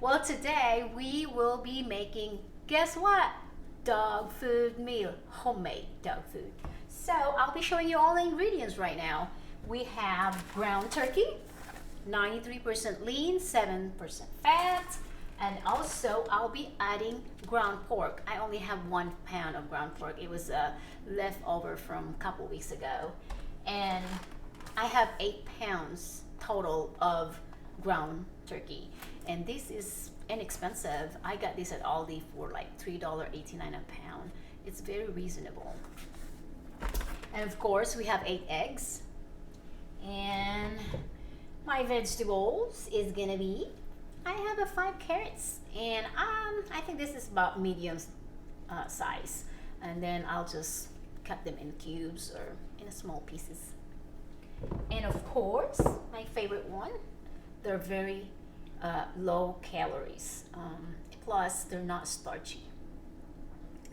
Well, today we will be making, guess what? Dog food meal, homemade dog food. So I'll be showing you all the ingredients right now. We have ground turkey, 93% lean, 7% fat, and also I'll be adding ground pork. I only have 1 pound of ground pork. It was leftover from a couple weeks ago. And I have 8 pounds total of ground turkey. And this is inexpensive. I got this at Aldi for like $3.89 a pound. It's very reasonable. And of course, we have 8 eggs. And my vegetables is gonna be, I have 5 carrots, and I think this is about medium size. And then I'll just cut them in cubes or in small pieces. And of course, my favorite one, they're very low calories. Plus, they're not starchy.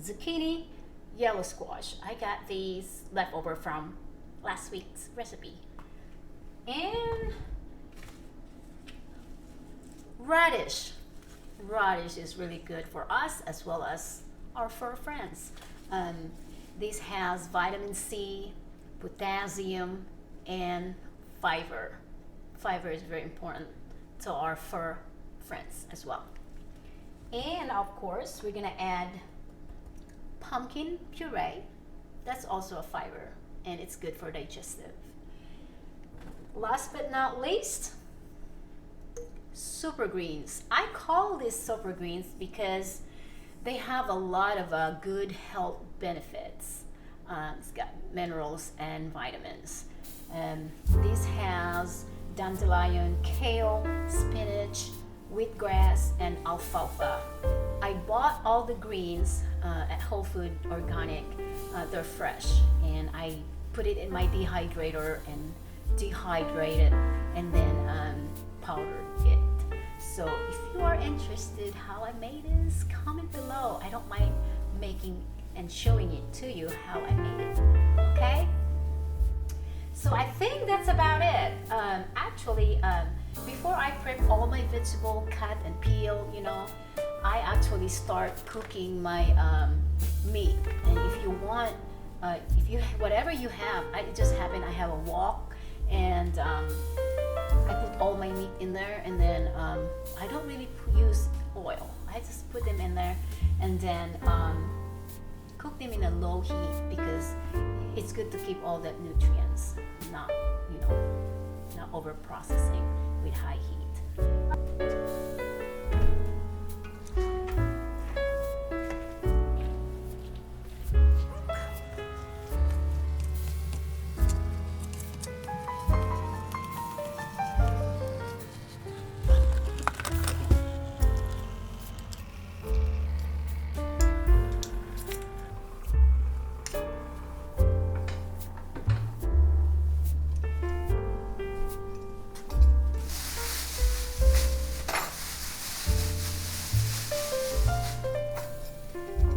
Zucchini, yellow squash. I got these leftover from last week's recipe. And radish. Radish is really good for us as well as our fur friends. This has vitamin C, potassium, and fiber. Fiber is very important to our fur friends as well. And of course, we're gonna add pumpkin puree. That's also a fiber, and it's good for digestive. Last but not least, super greens. I call these super greens because they have a lot of good health benefits. It's got minerals and vitamins. This has dandelion, kale, spinach, wheatgrass, and alfalfa. I bought all the greens at Whole Food Organic. They're fresh, and I put it in my dehydrator and dehydrated, and then powdered it. So if you are interested how I made this, comment below. I don't mind making and showing it to you how I made it. Okay? So I think that's about it. Before I prep all my vegetable, cut and peel, I actually start cooking my meat. And if you want, whatever you have, I have a wok, and I put all my meat in there, and then I don't really use oil. I just put them in there, and then cook them in a low heat because it's good to keep all that nutrients, not over processing with high heat.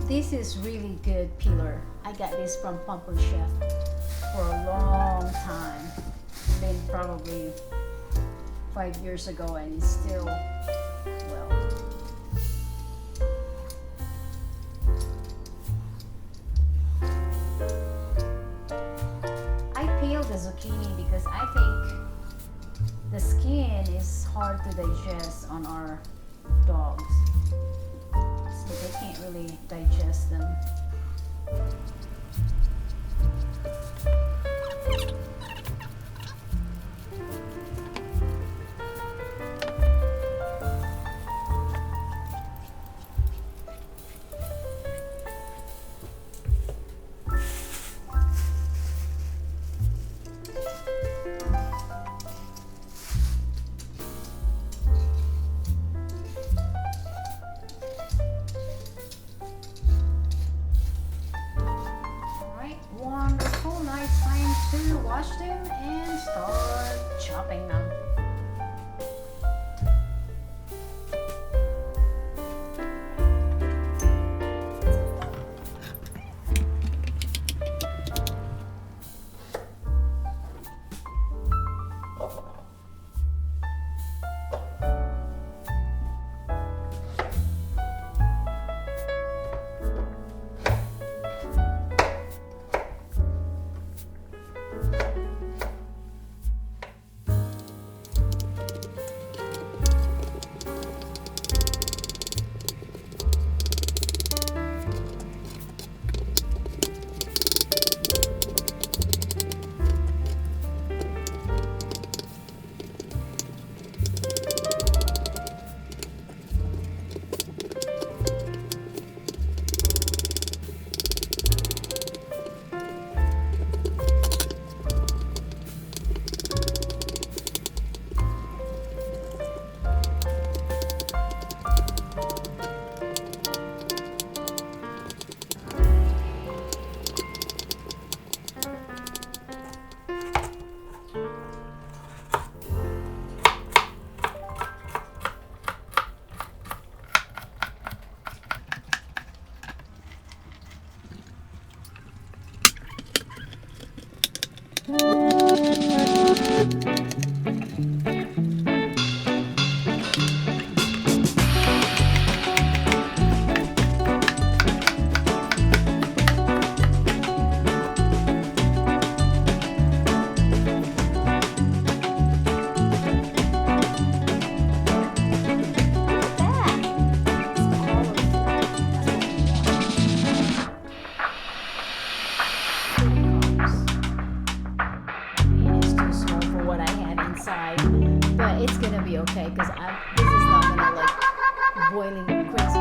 This is really good peeler. I got this from Pumper Chef for a long time. Been probably 5 years ago, and it's still well. I peel the zucchini because I think the skin is hard to digest on our dogs. So they can't really digest them. boiling crazy.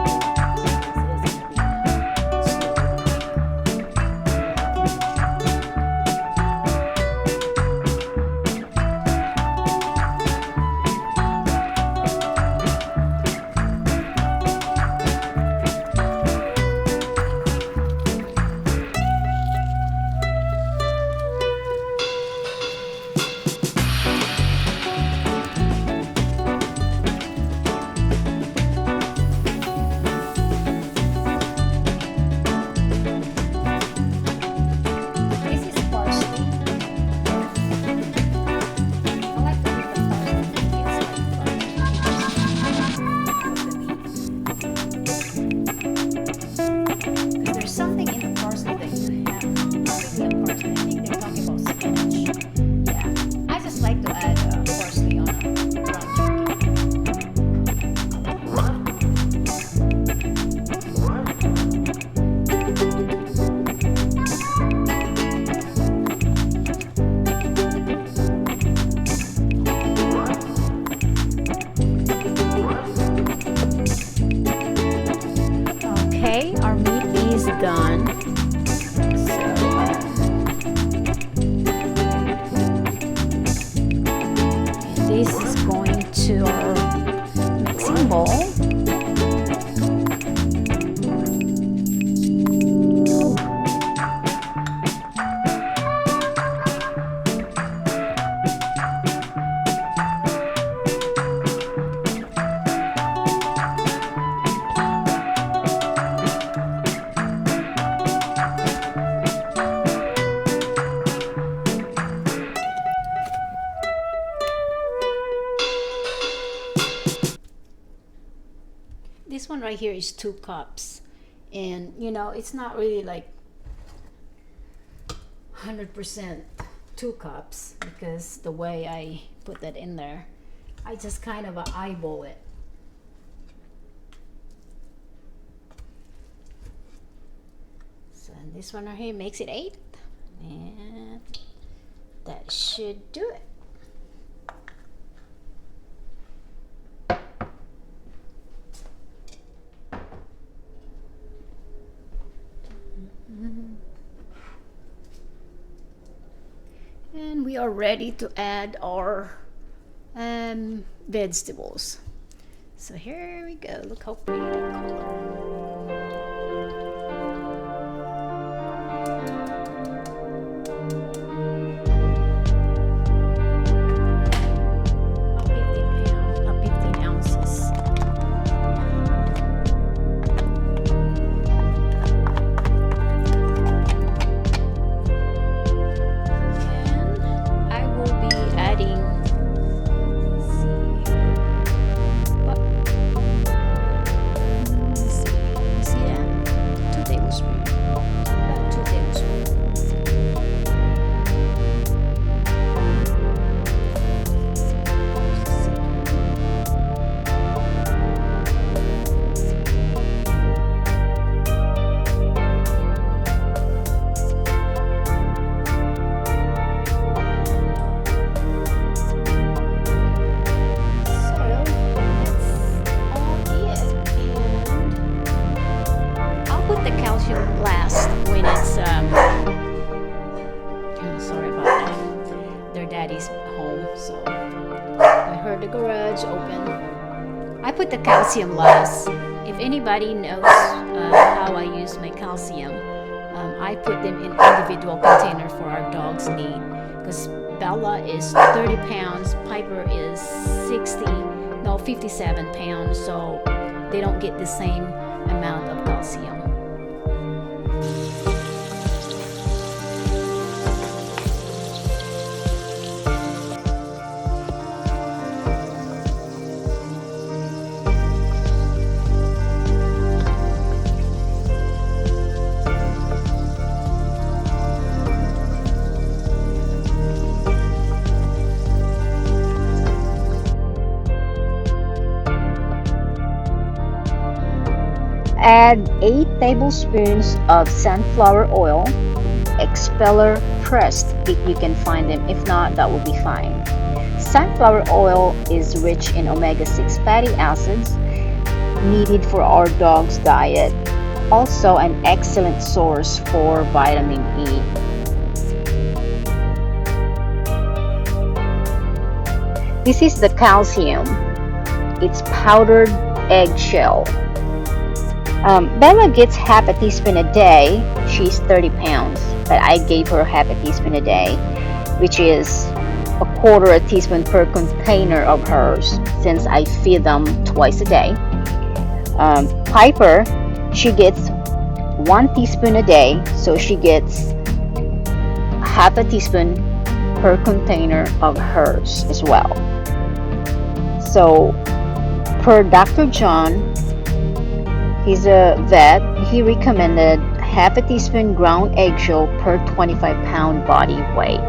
Something in the parsley that you have. Parsley, I think they're talking about spinach. Yeah, I just like to add parsley on a ground turkey. Okay, our meat is done. So this is going to our mixing bowl. This one right here is 2 cups, and you know, it's not really like 100% 2 cups because the way I put that in there, I just kind of eyeball it. So this one right here makes it 8, and that should do it. And we are ready to add our vegetables. So here we go. Look how pretty that color. Last when it's sorry about that, their daddy's home, so I heard the garage open. I put the calcium last. If anybody knows how I use my calcium, I put them in individual container for our dog's need, because Bella is 30 pounds, Piper is 57 pounds, so they don't get the same amount of calcium. Add 8 tablespoons of sunflower oil, expeller pressed if you can find them. If not, that will be fine. Sunflower oil is rich in omega-6 fatty acids, needed for our dog's diet. Also, an excellent source for vitamin E. This is the calcium. It's powdered eggshell. Bella gets half a teaspoon a day. She's 30 pounds, but I gave her half a teaspoon a day, which is a quarter a teaspoon per container of hers, since I feed them twice a day. Piper, she gets 1 teaspoon a day, so she gets half a teaspoon per container of hers as well. So per Dr. John, he's a vet, he recommended half a teaspoon ground eggshell per 25-pound body weight.